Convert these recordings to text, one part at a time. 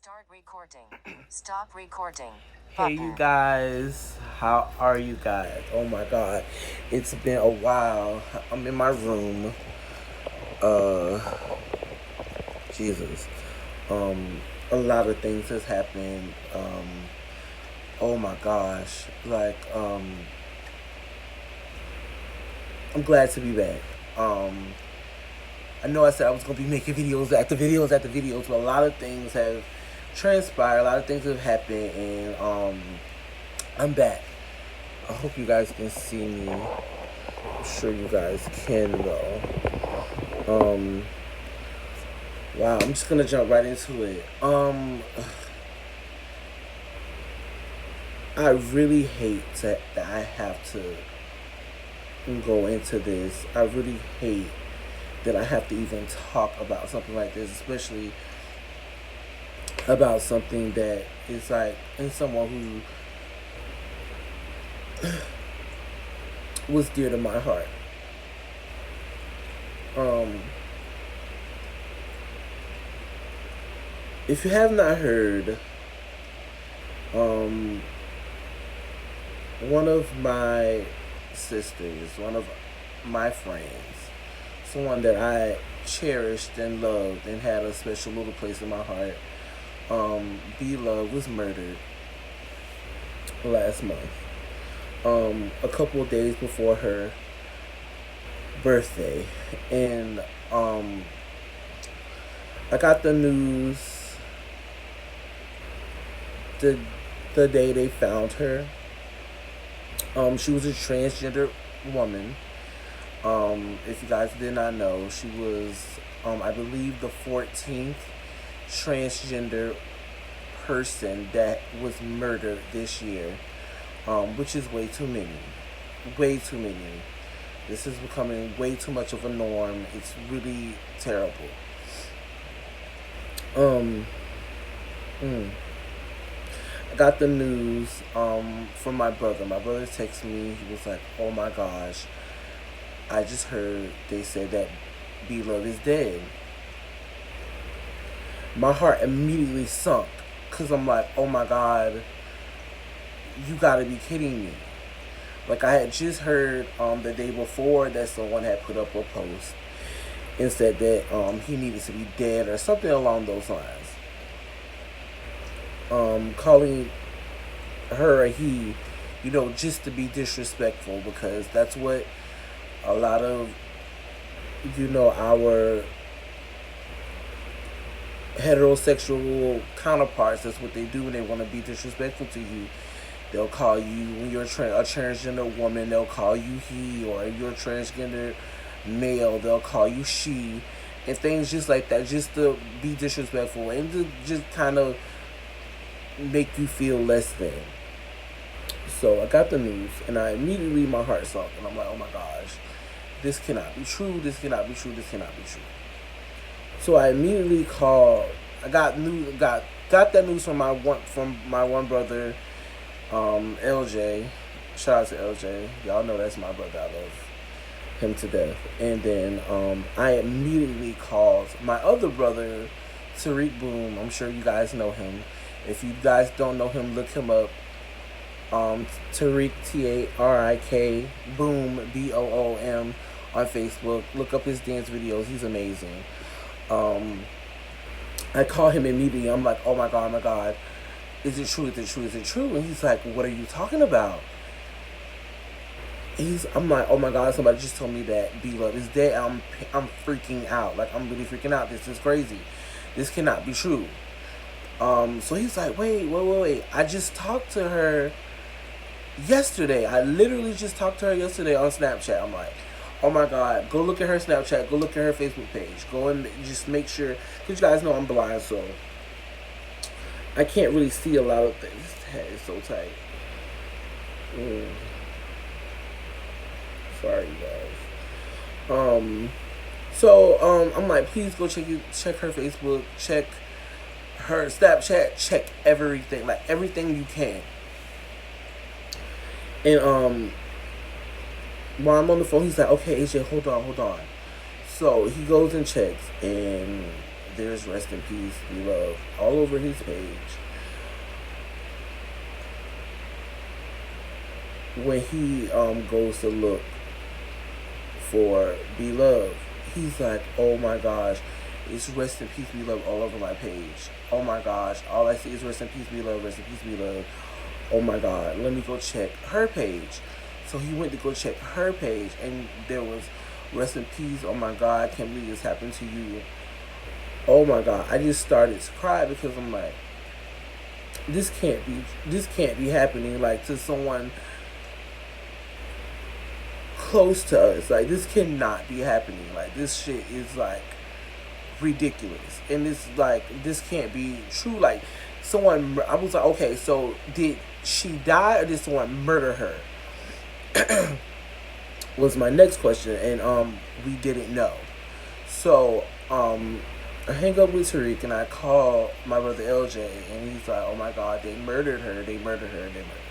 Start recording. Stop recording. Hey, you guys, how are you guys? Oh my god, it's been a while. I'm in my room. Uh, Jesus. A lot of things has happened. Oh my gosh, I'm glad to be back. I know I said I was gonna be making videos after videos after videos, but a lot of things have transpired. A lot of things have happened, and I'm back. I hope you guys can see me. I'm sure you guys can though. Wow, I'm just gonna jump right into it. I really hate that I have to go into this. I really hate that I have to even talk about something like this, especially about something that is like in someone who was dear to my heart. Um, if you have not heard, um, one of my sisters, one of my friends, someone that I cherished and loved and had a special little place in my heart, B Love was murdered last month. A couple of days before her birthday, and I got the news the the day they found her. She was a transgender woman. If you guys did not know, she was, I believe, the 14th transgender person that was murdered this year, which is way too many. Way too many. This is becoming way too much of a norm. It's really terrible. Um, mm. I got the news from my brother. My brother texted me. He was like, "Oh my gosh, I just heard they said that B Love is dead." My heart immediately sunk because I'm like, "Oh my god, you gotta be kidding me!" Like I had just heard the day before that someone had put up a post and said that he needed to be dead or something along those lines. Calling her a he, just to be disrespectful because that's what a lot of our heterosexual counterparts. That's what they do when they want to be disrespectful to you. They'll call you when you're a transgender woman. They'll call you he, or if you're a transgender male, they'll call you she, and things just like that, just to be disrespectful and to just kind of make you feel less than. So I got the news, and I immediately my heart sunk, and I'm like, oh my gosh, this cannot be true. This cannot be true. This cannot be true. So I immediately called. I got that news from my one brother, LJ. Shout out to LJ. Y'all know that's my brother. I love him to death. And then I immediately called my other brother, Tariq Boom. I'm sure you guys know him. If you guys don't know him, look him up. Tariq, Tarik, Boom, Boom, on Facebook. Look up his dance videos. He's amazing. Um, I call him immediately. I'm like, oh my god, is it true? Is it true? Is it true? And he's like, what are you talking about? I'm like, oh my god, somebody just told me that B Love is dead. I'm freaking out. Like I'm really freaking out. This is crazy. This cannot be true. So he's like, wait. I just talked to her yesterday. I literally just talked to her yesterday on Snapchat. I'm like, oh my god, go look at her Snapchat. Go look at her Facebook page. Go and just make sure, because you guys know I'm blind, so I can't really see a lot of things. This hat is so tight. Mm, sorry, you guys. I'm like, please go check her Facebook, check her Snapchat, check everything, like everything you can. And while I'm on the phone, he's like, okay, AJ, hold on. So he goes and checks, and there's rest in peace, Be Love, all over his page. When he goes to look for Be Love, he's like, oh my gosh, it's rest in peace, Be Love all over my page. Oh my gosh, all I see is rest in peace, Be Love, rest in peace, Be Love. Oh my god, let me go check her page. So he went to go check her page, and there was rest in peace. Oh my god, I can't believe this happened to you. Oh my god, I just started to cry because I'm like, this can't be happening like to someone close to us. Like, this cannot be happening. Like, this shit is like ridiculous, and it's like, this can't be true. Like, someone, I was like, okay, so did she die or did someone murder her? Was my next question, and we didn't know. So I hang up with Tariq and I call my brother LJ, and he's like, oh my god, they murdered her, they murdered her, they murdered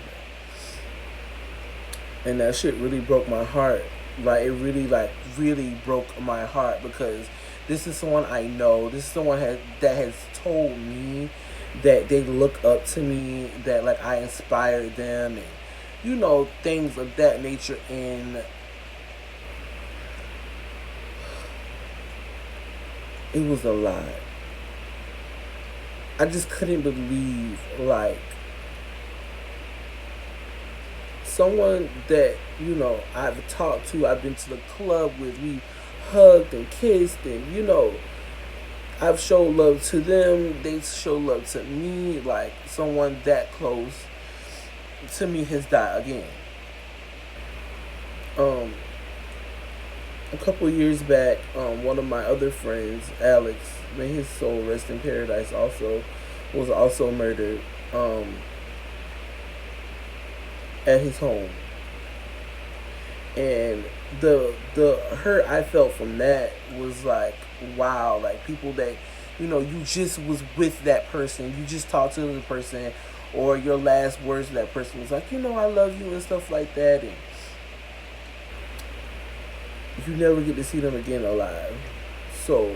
her. And that shit really broke my heart. Like, it really broke my heart, because this is someone I know. This is someone that has told me that they look up to me, that like I inspired them, and you know, things of that nature. And it was a lot. I just couldn't believe, like, someone that, you know, I've talked to, I've been to the club with, we hugged and kissed, and, you know, I've showed love to them, they show love to me. Like, someone that close to me has died again. A couple of years back, one of my other friends, Alex, may his soul rest in paradise, was also murdered at his home. And the hurt I felt from that was like, wow, like, people that, you know, you just was with that person, you just talked to the person, or your last words to that person was like, you know, I love you and stuff like that, and you never get to see them again alive. So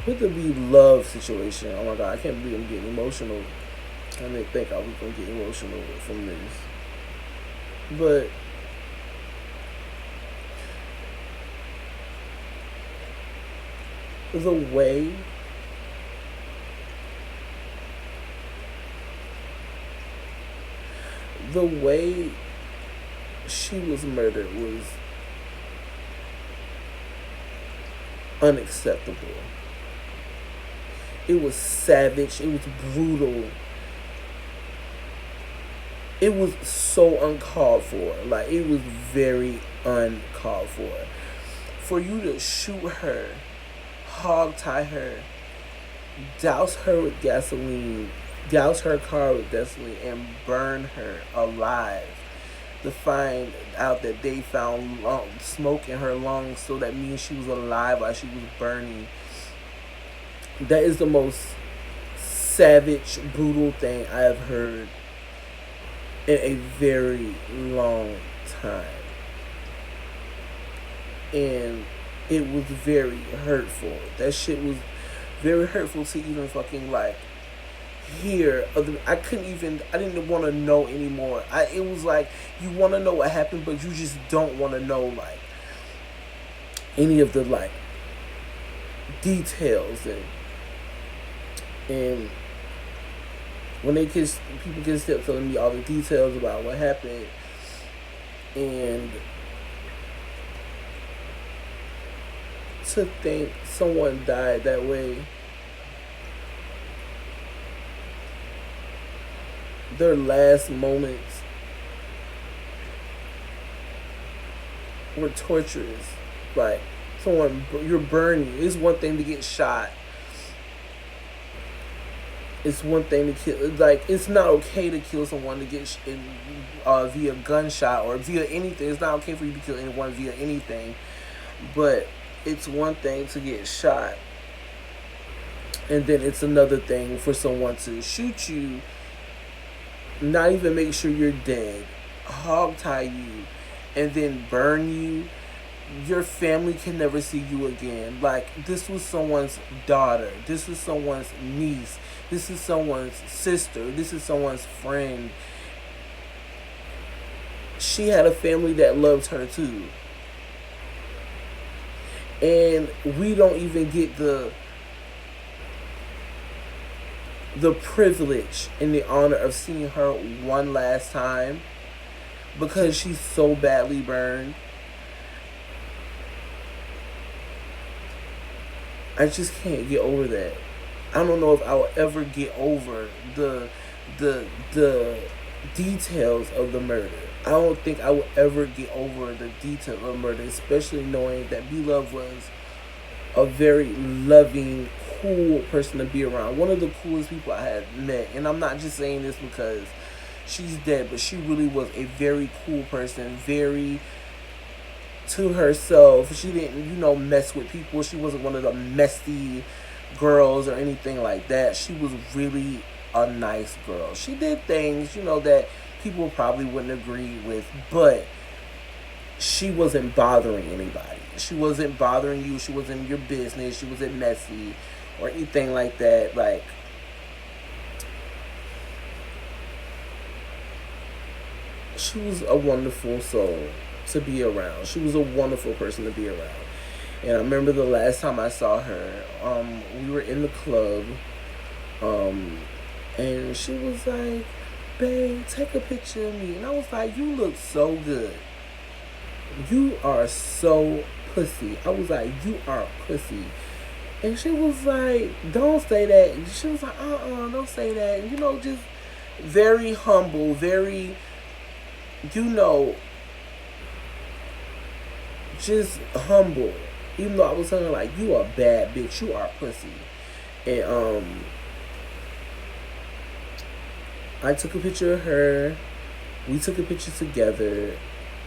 with the Be Love situation, oh my god, I can't believe I'm getting emotional. I didn't think I was gonna get emotional from this, but the way she was murdered was unacceptable. It was savage. It was brutal. It was so uncalled for. Like, it was very uncalled for. For you to shoot her, hog tie her, douse her with gasoline, douse her car with gasoline, and burn her alive. To find out that they found smoke in her lungs, so that means she was alive while she was burning. That is the most savage, brutal thing I have heard in a very long time. And it was very hurtful. That shit was very hurtful to even fucking like hear. I didn't want to know anymore. It was like, you want to know what happened, but you just don't want to know like any of the like details. And when people can start telling me all the details about what happened, and to think someone died that way, their last moments were torturous. Like, you're burning. It's one thing to get shot. It's one thing to kill. Like, it's not okay to kill someone to get via gunshot or via anything. It's not okay for you to kill anyone via anything. But it's one thing to get shot, and then it's another thing for someone to shoot you, not even make sure you're dead, hog tie you, and then burn you, your family can never see you again. Like, this was someone's daughter. This was someone's niece. This is someone's sister. This is someone's friend. She had a family that loved her too. And we don't even get the privilege and the honor of seeing her one last time because she's so badly burned. I just can't get over that. I don't know if I will ever get over the details of the murder. I don't think I will ever get over the detail of the murder, especially knowing that B-Love was a very loving, cool person to be around. One of the coolest people I had met. And I'm not just saying this because she's dead, but she really was a very cool person, very to herself. She didn't, mess with people. She wasn't one of the messy girls or anything like that. She was really a nice girl. She did things, that people probably wouldn't agree with, but she wasn't bothering anybody. She wasn't bothering you. She wasn't in your business. She wasn't messy or anything like that. Like, she was a wonderful soul to be around. She was a wonderful person to be around. And I remember the last time I saw her, we were in the club, and she was like, "Babe, take a picture of me." And I was like, "You look so good. You are so pussy." I was like, "You are pussy." And she was like, "Don't say that." She was like, "Don't say that." And, just very humble, very, just humble. Even though I was telling her, like, "You are bad, bitch. You are pussy." And, I took a picture of her. We took a picture together.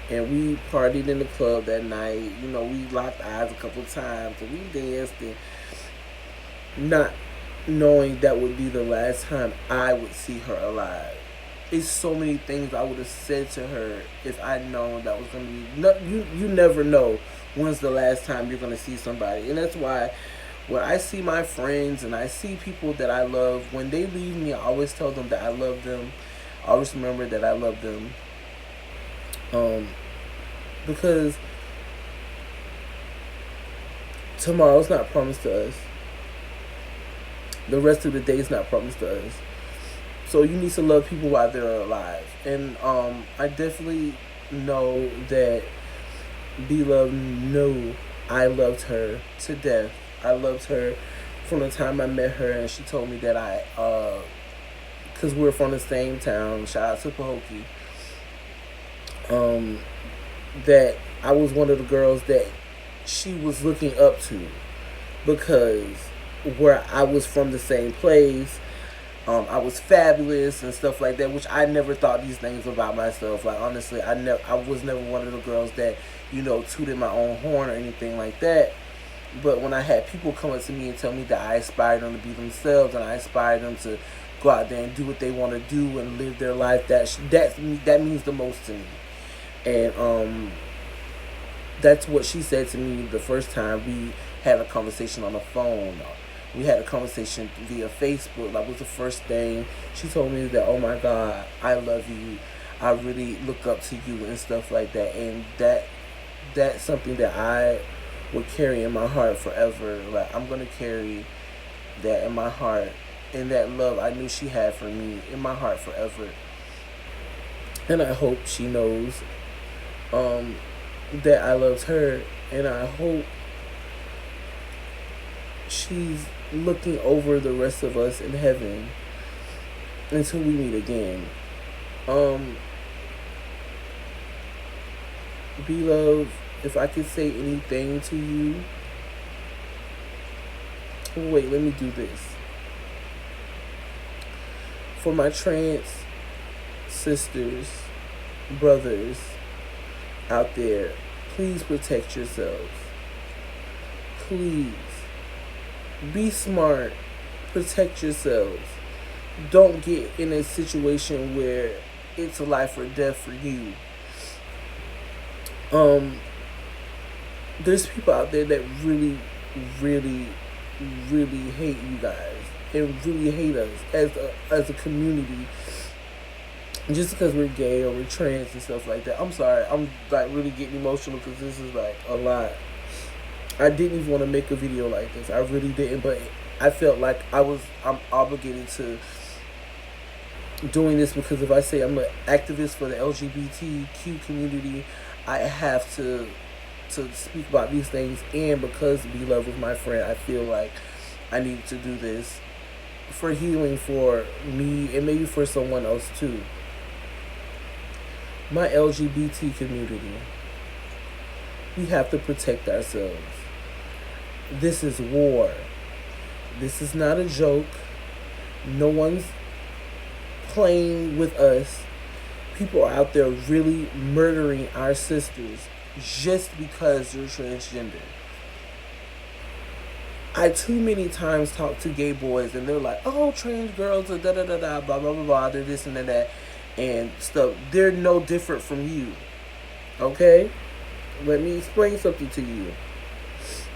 And we partied in the club that night. We locked eyes a couple times. And we danced. And not knowing that would be the last time I would see her alive. It's so many things I would have said to her if I'd known that was going to be... No, you never know when's the last time you're going to see somebody. And that's why when I see my friends and I see people that I love, when they leave me, I always tell them that I love them. I always remember that I love them. Because tomorrow's not promised to us. The rest of the day is not promised to us. So you need to love people while they're alive. And I definitely know that B-Love knew I loved her to death. I loved her from the time I met her, and she told me that because we're from the same town, shout out to Pahokee, that I was one of the girls that she was looking up to because where I was from the same place, I was fabulous and stuff like that, which I never thought these things about myself. Like, honestly, I was never one of the girls that, tooted my own horn or anything like that. But when I had people come up to me and tell me that I inspired them to be themselves and I inspired them to go out there and do what they want to do and live their life, that means the most to me. And that's what she said to me the first time we had a conversation on the phone. We had a conversation via Facebook. That was the first thing. She told me that, "Oh my God, I love you. I really look up to you," and stuff like that. And that's something that I would carry in my heart forever. Like, I'm going to carry that in my heart. And that love I knew she had for me in my heart forever. And I hope she knows that I loved her. And I hope she's looking over the rest of us in heaven until we meet again. B-Love, if I could say anything to you... Wait, let me do this. For my trans sisters, brothers out there, please protect yourselves. Please. Be smart. Protect yourselves. Don't get in a situation where it's a life or death for you. there's people out there that really, really, really hate you guys and really hate us as a community just because we're gay or we're trans and stuff like that. I'm sorry. I'm like really getting emotional because this is like a lot. I didn't even want to make a video like this. I really didn't, but I felt like I'm obligated to doing this because if I say I'm an activist for the LGBTQ community, I have to speak about these things, and because Be Love was my friend, I feel like I need to do this for healing for me and maybe for someone else too. My LGBT community, we have to protect ourselves. This is war. This is not a joke. No one's playing with us. People are out there really murdering our sisters just because they're transgender. I too many times talk to gay boys and they're like, oh, trans girls are da da da da, blah blah blah blah, they're this and that and stuff. They're no different from you. Okay? Let me explain something to you.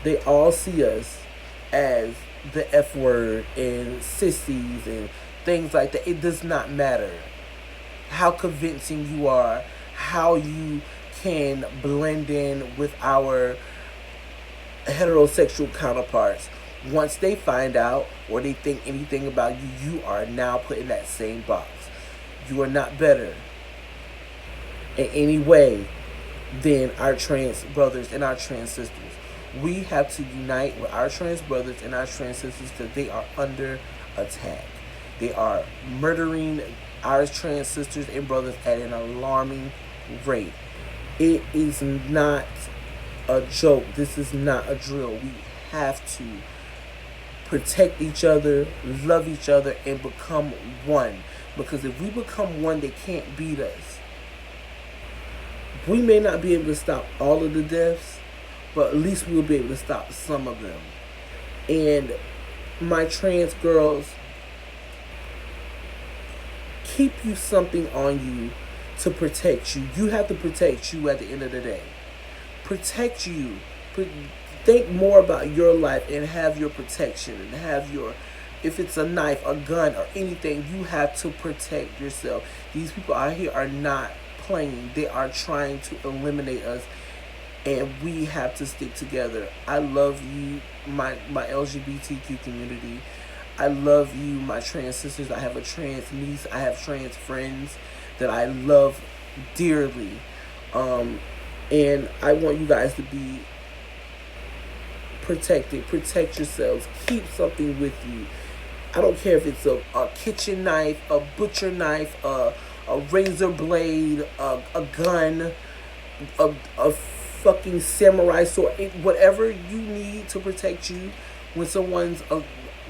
They all see us as the F word and sissies and things like that. It does not matter how convincing you are, how you can blend in with our heterosexual counterparts. Once they find out or they think anything about you, you are now put in that same box. You are not better in any way than our trans brothers and our trans sisters. We have to unite with our trans brothers and our trans sisters because they are under attack. They are murdering our trans sisters and brothers at an alarming rate. It is not a joke. This is not a drill. We have to protect each other, love each other, and become one. Because if we become one, they can't beat us. We may not be able to stop all of the deaths, but at least we'll be able to stop some of them. And my trans girls, keep you something on you to protect you. You have to protect you at the end of the day. Protect you. Think more about your life and have your protection and have your, if it's a knife, a gun, or anything, you have to protect yourself. These people out here are not playing. They are trying to eliminate us, and we have to stick together. I love you, my LGBTQ community. I love you, my trans sisters. I have a trans niece. I have trans friends that I love dearly. And I want you guys to be protected. Protect yourselves. Keep something with you. I don't care if it's a kitchen knife, a butcher knife, a razor blade, a gun, a fucking samurai sword. Whatever you need to protect you when someone's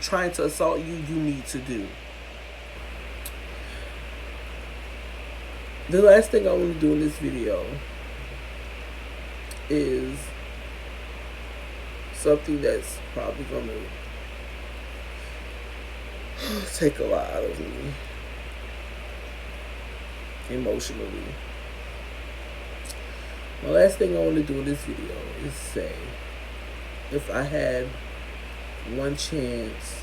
trying to assault you, you need to do. The last thing I want to do in this video is something that's probably going to take a lot out of me emotionally. The last thing I want to do in this video is say, if I had one chance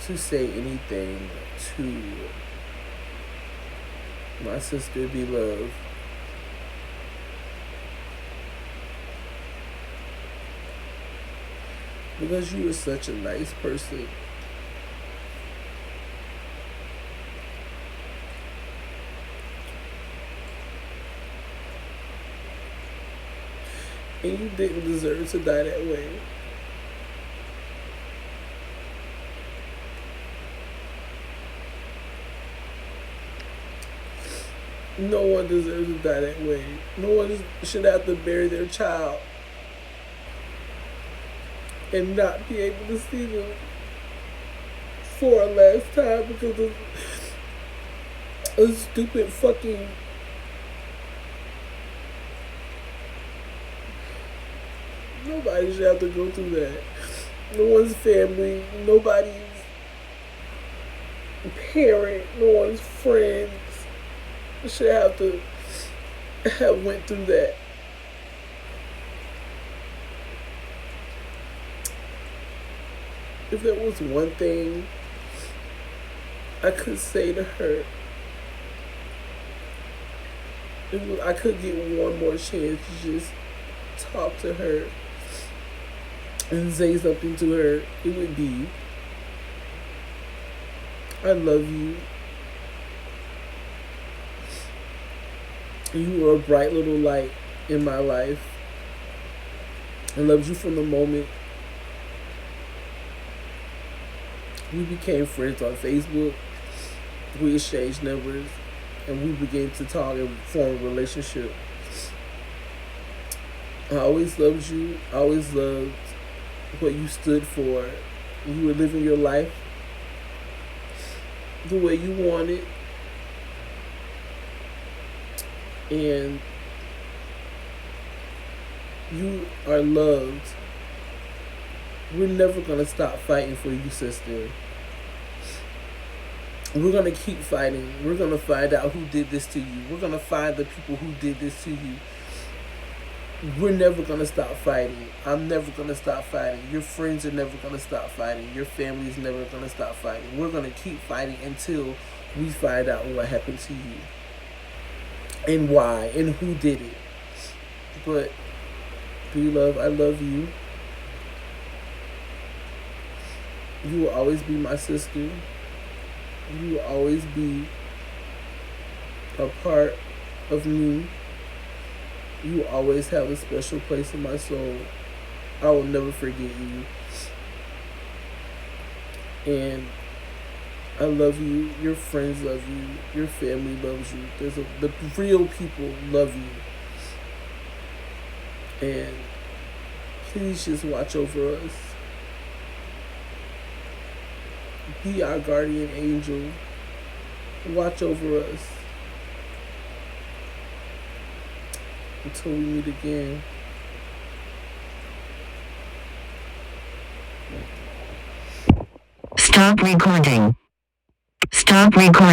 to say anything to my sister Be Love, because you were such a nice person, and you didn't deserve to die that way. No one deserves to die that way. No one should have to bury their child and not be able to see them for a last time because of a stupid fucking nobody should have to go through that. No one's family, nobody's parent, no one's friends should have to have went through that. if there was one thing I could say to her, if I could get one more chance to just talk to her and say something to her, it would be, I love you. You were a bright little light in my life. I loved you from the moment we became friends on Facebook. We exchanged numbers and we began to talk and form a relationship. I always loved you. I always loved what you stood for. You were living your life the way you wanted. And you are loved. We're never going to stop fighting for you, sister. We're going to keep fighting. We're going to find out who did this to you. We're going to find the people who did this to you. We're never going to stop fighting. I'm never going to stop fighting. Your friends are never going to stop fighting. Your family is never going to stop fighting. We're going to keep fighting until we find out what happened to you. And why. And who did it. But, B-Love, I love you. You will always be my sister. You will always be a part of me. You will always have a special place in my soul. I will never forget you. And I love you. Your friends love you. Your family loves you. The real people love you. And please just watch over us. Be our guardian angel. Watch over us until we meet again. Stop recording. Stop recording.